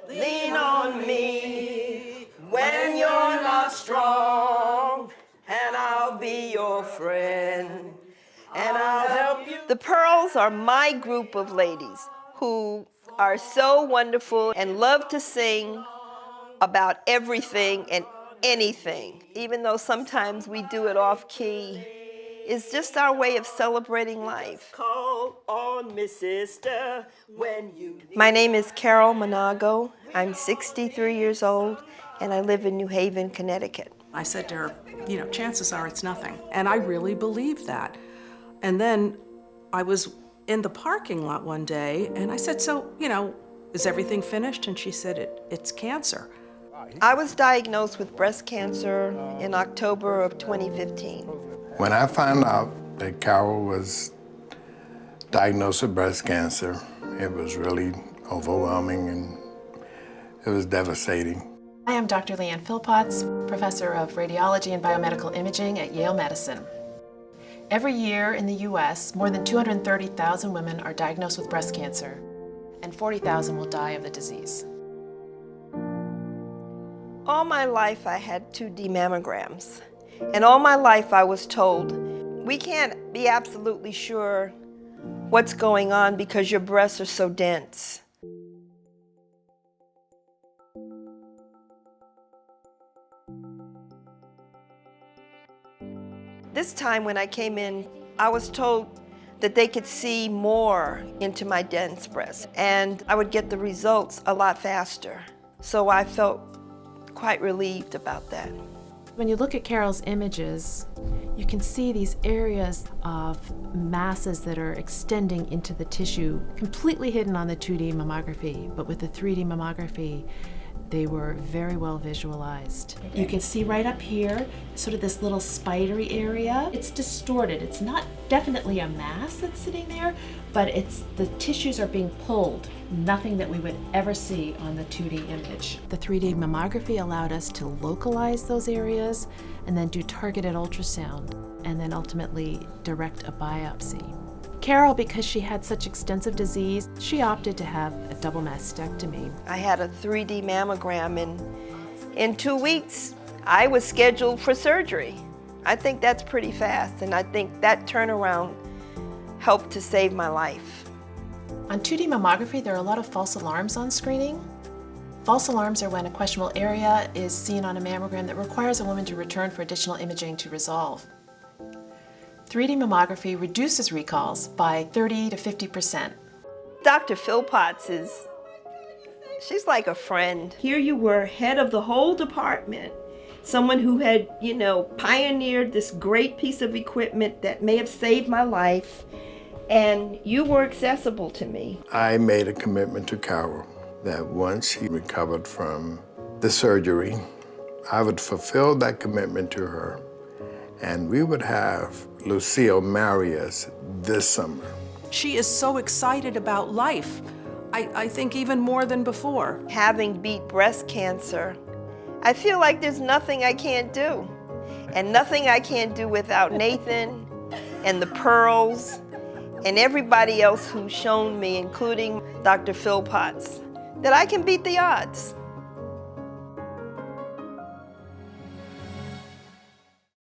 Lean on me when you're not strong, and I'll be your friend, and I'll help you. The Pearls are my group of ladies who are so wonderful and love to sing about everything and anything, even though sometimes we do it off key. It's just our way of celebrating life. Call on me, sister, when you... My name is Carol Manago. I'm 63 years old, and I live in New Haven, Connecticut. I said to her, you know, chances are it's nothing. And I really believed that. And then I was in the parking lot one day, and I said, so, you know, is everything finished? And she said, it's cancer. I was diagnosed with breast cancer in October of 2015. When I found out that Carol was diagnosed with breast cancer, it was really overwhelming and it was devastating. I am Dr. Liane Philpotts, professor of Radiology and Biomedical Imaging at Yale Medicine. Every year in the U.S., more than 230,000 women are diagnosed with breast cancer, and 40,000 will die of the disease. All my life I had 2D mammograms, and all my life I was told, we can't be absolutely sure what's going on because your breasts are so dense. This time when I came in, I was told that they could see more into my dense breasts, and I would get the results a lot faster. So I felt quite relieved about that. When you look at Carol's images, you can see these areas of masses that are extending into the tissue, completely hidden on the 2D mammography, but with the 3D mammography, they were very well visualized. You can see right up here, sort of this little spidery area. It's distorted. It's not definitely a mass that's sitting there, but the tissues are being pulled. Nothing that we would ever see on the 2D image. The 3D mammography allowed us to localize those areas and then do targeted ultrasound and then ultimately direct a biopsy. Carol, because she had such extensive disease, she opted to have a double mastectomy. I had a 3D mammogram, and in 2 weeks, I was scheduled for surgery. I think that's pretty fast, and I think that turnaround helped to save my life. On 2D mammography, there are a lot of false alarms on screening. False alarms are when a questionable area is seen on a mammogram that requires a woman to return for additional imaging to resolve. 3D mammography reduces recalls by 30 to 50%. Dr. Philpotts she's like a friend. Here you were, head of the whole department, someone who had, pioneered this great piece of equipment that may have saved my life, and you were accessible to me. I made a commitment to Carol that once she recovered from the surgery, I would fulfill that commitment to her, and we would have Lucille marry us this summer. She is so excited about life. I think even more than before. Having beat breast cancer, I feel like there's nothing I can't do. And nothing I can't do without Nathan and the Pearls and everybody else who's shown me, including Dr. Philpotts, that I can beat the odds.